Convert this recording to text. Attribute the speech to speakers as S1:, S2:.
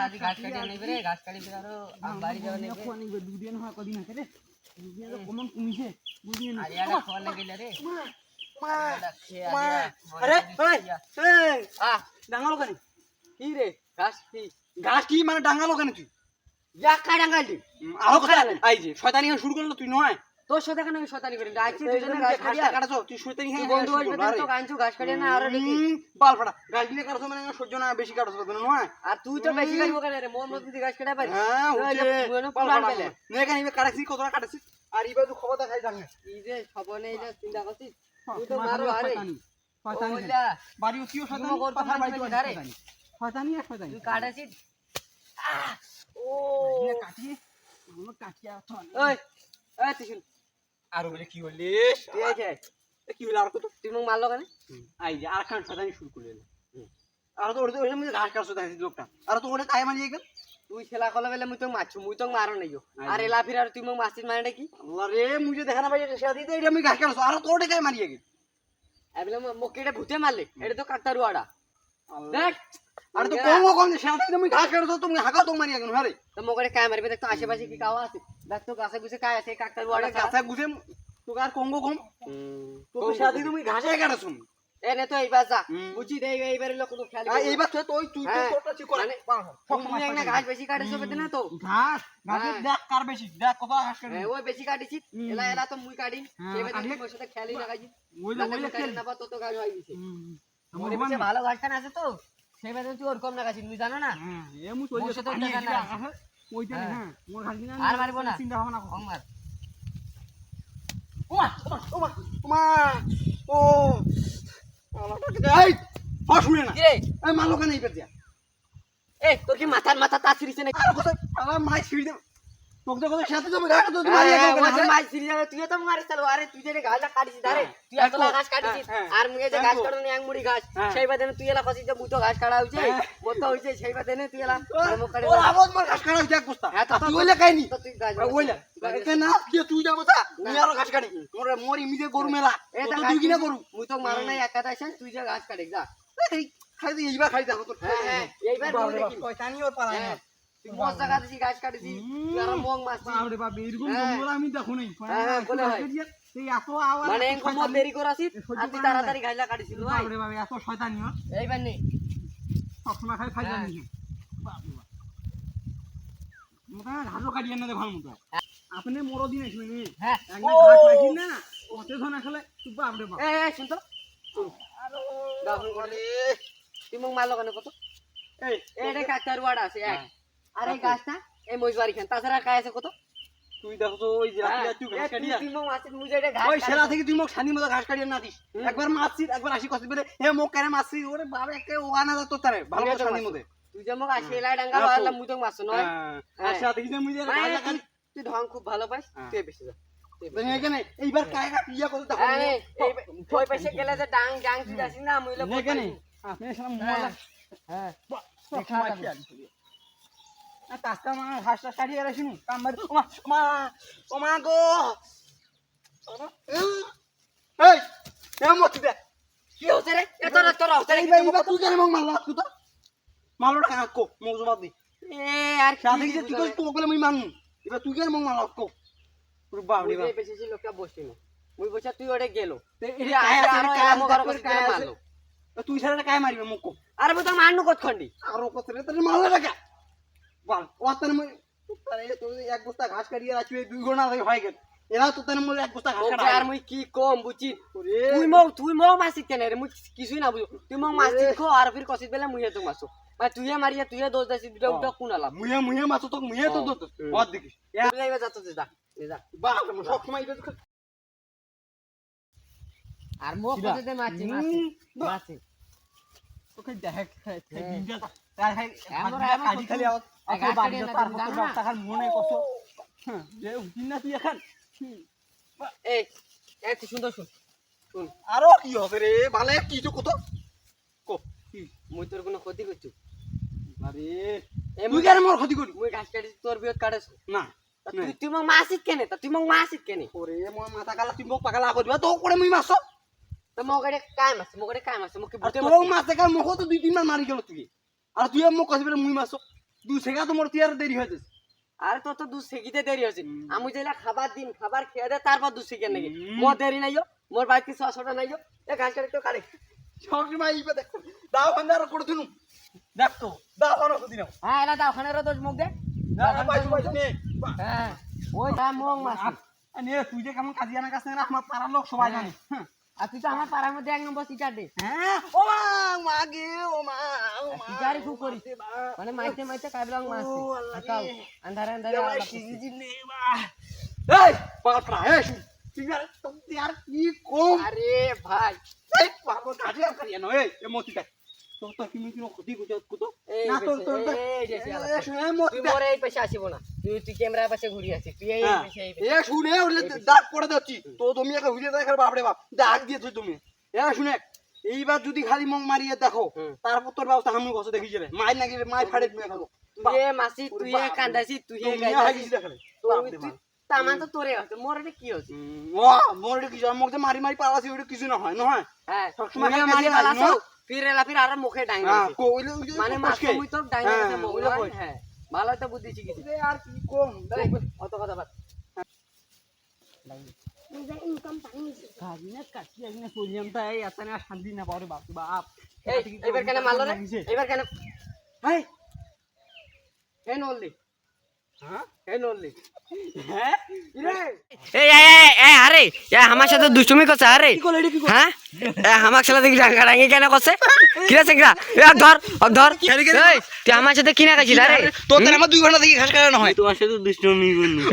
S1: আজি ঘাস কাটি নেবে রে ঘাস কাটি আরো বাড়ি যাওয়া নেবে
S2: কোন নিবে দুদিন হয় কদিন আছে রে দুদিন তো কমন কমিছে বুঝিয়ে
S1: আর ইয়াটা খাওয়া লাগিলে রে
S2: আরে এই ডাঙ্গালো কেন
S1: কি রে ঘাস কি
S2: ঘাস কি মানে ডাঙ্গালো কেন তুই
S1: যা কা ডাঙ্গালি
S2: আরো কথা আই যে শয়তানি শুরু করলো তুই নয়
S1: তোর সাথে কেন আমি শয়তানি করি আইছি দুজনে ঘাস
S2: ঘাসটা কাটাছো তুই শয়তানি
S1: তুই বন্ধু আসবে তো কাঁচু ঘাস কাটি না আর দেখি
S2: বাল ফাটা ঘাস দিলে কাটছো মানে সহ্য না বেশি কাটছো তো নয়
S1: আর তুই তো বেশি কাটবো কেন রে মোর মধ্যে ঘাস কাটা পারি
S2: হ্যাঁ
S1: বুনো
S2: বাল
S1: প্লান
S2: ফাটা
S1: পেলে
S2: নে কেন ইবে কাটাছি কতটা কাটাছি আর ইবে তুই খবর দেখাই জানে
S1: এই যে সবনে এইটা চিন্তা করছিস তুই তো মারো আরে
S2: শয়তানি
S1: ওইটা
S2: বাড়ি উঠিও শয়তানি
S1: তুই করতে
S2: কথা
S1: পারবি
S2: বাড়ি
S1: ধারে
S2: শয়তানি আর শয়তানি
S1: তুই কাটাছিস ও
S2: কাটি আমরা কাটিয়া
S1: ওই এই তুই
S2: আর বলে কি হলি
S1: তুই আইছে
S2: কি হলো আর কত
S1: তুই মুখ মারলো কেন
S2: আই যে আর খান শয়তানি শুরু করলে আর তো ওর মধ্যে ঘাস কাটছো তাই লোকটা আর তো ওরে কায় মারিয়ে গেল
S1: তুই খেলা কলা বেলে মুই তো মারছু মুই তো মারো নাই আর এলা ফির আর তুই মুখ মারছিস মানে কি
S2: আল্লাহ রে মুই যে দেখা না পাই সে দিতে এটা আমি ঘাস কাটছো আর তো ওরে কায় মারিয়ে গেল
S1: এবলে মকেটা ভূতে মারলে এটা তো কাকতারুয়াড়া দেখ
S2: আর তো কম সে দিতে আমি ঘাস কাটছো তুমি হাকা তো মারিয়ে গেল আরে
S1: তো মকেটা কায় মারবে দেখ তো আশেপাশে কি কাও আছে দেখ তো গাছে গুছে কায় আছে কাকতারুয়াড়া
S2: গাছা গুছে তোকে আর কম কম তো সে দিতে তুমি ঘাসে কাটছো
S1: এনে তো এইবার যা বুঝি দে এইবারে লোক তো খেয়াল
S2: এইবার তুই তোরটা ঠিক করে
S1: তুমি একটা ঘাস বেশি কাটিছো বেদে না তো
S2: ঘাস ঘাসের দেখ কার বেশি দেখ কত ঘাস কাটি
S1: ওই বেশি কাটিছি এলা এলা তো মুই কাটি সেবেদে তুমি ওর সাথে খেয়ালই না গাজি
S2: ওই
S1: খেল না বা তো ঘাস হই গেছে আমার কাছে ভালো ঘাস কান আছে তো সেবেদে তুই ওর কম না গাছি তুই জানো না
S2: এ মুই তোর সাথে ওইটা হ্যাঁ মোর ঘাস কিনা
S1: আর মারবো না
S2: চিন্তা ভাবনা কর
S1: কম মার
S2: ওমা ও এই শুনে না
S1: কি রে
S2: এই মালো কেন এইবার দিয়া
S1: এই তোর কি মাথা তাছিরিছে নাকি
S2: আমার মাই ছিড়ি দে তোকে তো সাথে তুমি ঘাট তো তুমি
S1: মাই ছিড়ি যাবে তুই তো মারিস চালো আরে তুই যে ঘাসটা কাটিছিস ধারে তুই এত ঘাস কাটিছিস আর মুই যে ঘাস কাটনি এক মুড়ি ঘাস সেই বাদে তুই এলা ফসিস যে মুতো ঘাস কাটা হইছে মতো হইছে সেই বাদে তুই এলা মুখ কাটে
S2: ওর আবাদ মার ঘাস কাটা হইছে এক বস্তা তুই ওইলা কাইনি
S1: তো তুই ঘাস
S2: ওইলা এতে না কি তুই যাবো তা আমি আরো ঘাস কাটি মোর ইমিজে গরু মেলা
S1: এটা
S2: তুই কিনা গরু
S1: মুই তো মারো নাই একা তাইছেন তুই যে ঘাস কাটিস যা
S2: খাই দি এইবার খাই দেখো তো
S1: হ্যাঁ এইবার দেখি
S2: কয়তানি ওর পারা না
S1: তুই মজ জায়গা দিছি ঘাস কাটিছিস তুই আর মং মারছিস
S2: বাপরে বাপ এরকম জঙ্গল আমি দেখো নাই
S1: হ্যাঁ বলে হয়
S2: এই এত আওয়াজ
S1: মানে এরকম মত দেরি করাছিস আর তুই তাড়াতাড়ি ঘাইলা কাটিছিস ভাই
S2: বাপরে বাপ এত শয়তানি ওর
S1: এইবার নেই
S2: সবসময় খাই খাই জানি বাপরে বাপ মোটা ঘাসও কাটিয়ে না দে ভালো মতো আপনি মরো দিন আসবেন
S1: হ্যাঁ
S2: একটা ঘাস পাইছি না ওতে ধন আসলে তুই বাপরে বাপ
S1: এই শুন তো তুই মুখ মারলো কেন কত
S2: এই
S1: এটা কাকতারুয়াড়া আছে এক আর এই গাছটা এই মজবাড়ি খান তাছাড়া কায় আছে কত
S2: তুই দেখো তো ওই যে তুই ঘাস কাটিয়া
S1: তুই মুখ মারছিস মুই যেটা ঘাস
S2: ওই শেলা থেকে তুই মোক শানি মতো ঘাস কাটিয়ে না দিস একবার মারছিস একবার আসি কষ্ট বলে হে মোক কেন মারছিস ওরে বাবা একে ওয়ানা দা তো তারে ভালো মতো শানি মতো
S1: তুই যে মুখ আসি এলাই ডাঙ্গা ভালো মুই তো মারছ নয়
S2: আর সাথে কি মুই যে ঘাস কাটি
S1: তুই ঢং খুব ভালো পাস তুই বেশি যা
S2: এখানে এইবার কায়গা ইয়া করতে দেখো
S1: ওই পাশে গেলে যে ডাং ডাং তুই আসিস না মুই লোক
S2: এখানে আপনি সামনে মোলা
S1: হ্যাঁ
S2: দেখা তাস্তা মা ঘাসটা কাটিয়ে রাখিনু কাম মারি ওমা ওমা ওমা গো এই এ মতি দে
S1: কি হচ্ছে রে এত রাত তোরা হচ্ছে
S2: এইবা তুই কেন মং মারলা তুই তো মারলো টাকা কো মগ জবাব দি
S1: এ আর
S2: সাথে কি তুই তো বলে মুই মানু এবা তুই কেন মং মারলা কো পুরো বাবড়ি বাপ
S1: বেশি লোকটা বসে না মুই বসে তুই ওরে গেল
S2: এটা কায়
S1: আর কাম করো করে মারলো
S2: তুই সারা কায় মারিবে মগ কো
S1: আরে মুই তো মারনু কতখন্ডি
S2: আর কত রে তোর মারলা টাকা বাল ওয়াতন মই তারে তো এক বস্তা ঘাস কাটিয়ে রাখবে 2 ঘন্টা লাগে হয়ে গেল এরা তো তনে মই এক বস্তা ঘাস কাটা
S1: আর মুই কি কম বুঝি তুই মৌ মাসিক কেন রে মুই কিছুই না বুঝো তুই মৌ মাসিক খো আর ফির কষিত বেলা মুই তো মাসো ভাই তুই মারিয়া তুই দোষ দাসি দুটা উটা কোনালা
S2: মুয়ে মাছ তো মুয়ে তো দোষ বাদ দেখিস
S1: লাইবা যাতো যা যা
S2: বাপ সব সময় এটা
S1: আর মো কততে মাছি মাছি
S2: ওকে দেখ দিনটা তাই কাটি খালি আওয়াজ আপনি বাড়ি যা তার মতো টাকার মনে কত যে উঠিন না তুই এখন
S1: এই এত সুন্দর শুন
S2: আরো কি হবে রে ভালে কি তো কত কো কি
S1: মুই তোর কোনো ক্ষতি করছি
S2: আরে তুই কেন মোর ক্ষতি করি
S1: মুই ঘাস কাটি তোর বিয়ত কাটাছ
S2: না
S1: তুই মগ মাছিস কেনে তুই মগ মাছিস কেনে
S2: ওরে মোর মাথা কালা তুই মোক পাগলা করিবা তো করে মুই মাছ
S1: তো মগড়ে কাই মাছ মগড়ে কাই মাছ মকে
S2: তো মাছ দেখা মোক তো 2-3 বার মারি গেল তুই আর তুই মোক কইবি মুই মাছ 2 সেকেন্ড তো মোর তিয়ার দেরি হইছে
S1: আরে তোর তো 2 সেকেন্ডে দেরি হচ্ছে আমি যেলা খাবার দিন খাবার খেয়ে দে তারপর 2 সেকেন্ড নাকি মোর দেরি নাইও মোর বাড়িতে 600টা নাইও এ ঘাস কাটি তো কাটে
S2: সবজি মাই ইবে দেখ দাও খান্দার করে দিনু দেখ তো দাও খানো দিন
S1: হ্যাঁ এলা দাও খানের দোষ মুখ দে
S2: না পাইছো পাইছো নে
S1: হ্যাঁ ওই দা মং মাছ
S2: নে তুই যে কেমন কাজিয়া না কাছ না আমার পাড়ার লোক সবাই জানে
S1: আর তুই তো আমার পাড়ার মধ্যে 1 নম্বর সিটার দে
S2: হ্যাঁ ও মা মাগে ও মা
S1: সিটারি খুব করিস মানে মাইতে মাইতে কাবলাং মাছ খাও আন্ধারে আন্ধারে
S2: এই পাপড়া এই তুই আর তুই আর কি কম
S1: আরে ভাই
S2: এই বাবা কাজিয়া করিয়া নয় এ মতিটা তো তো কি মিকি ক্ষতি করতে কত না তো তো
S1: এই যে
S2: শুনে মতি
S1: তুই মোরে এই পাশে আসিব না তুই ক্যামেরার পাশে ঘুরি আসিস তুই এই পাশে
S2: এ শুনে ওলে দাগ পড়ে যাচ্ছি তো তুমি একা হুইলে দেখার বাপরে বাপ দাগ দিয়েছো তুমি এ শুনে এইবার যদি খালি মং মারিয়ে দেখো তারপর তোর ব্যবস্থা আমি বসে দেখি যাবে মাই নাকি মাই ফাড়ে তুমি খাবো
S1: তুই এ মাসি তুই এ কান্দাসি তুই এ গাইছিস তুই তামান তো তোরে আছে মোর এটা কি হচ্ছে
S2: ও মোর এটা কিছু মুখে মারি মারি পালাছি ওটা কিছু না হয় নহয়
S1: হ্যাঁ
S2: সবসময়
S1: তুই মারি পালাছো ফির এলা ফির আর মুখে ডাইন
S2: হ্যাঁ
S1: দিছিস
S2: কইলে
S1: মানে মাছ মুই তো ডাইন দিছিস মোবাইল হ্যাঁ ভালো তো বুদ্ধি শিখিছিস
S2: আর কি কম
S1: অত কথা বাদ
S2: কাজিনা কাটি আইনা কইলাম তাই এতনে শান্তি না পারে বাপ বাপ
S1: এই এবার কেন মারলো রে এবার কেন হাই এ নলদি
S2: হ্যাঁ
S1: এ নলদি
S2: হ্যাঁ রে
S1: এই আরে এ আমার সাথে দুষ্টুমি করছে আরে
S2: কি কইলে কি
S1: হ্যাঁ এ আমার সাথে দেখি ডাঙ্গাডাঙ্গি কেন করছে কি রে সিংরা এ ধর এই তুই আমার সাথে কি না খাইছিস আরে
S2: তোর আমার 2 ঘন্টা দেখি ঘাস কাটা না হয়
S3: তোমার সাথে দুষ্টুমি করলি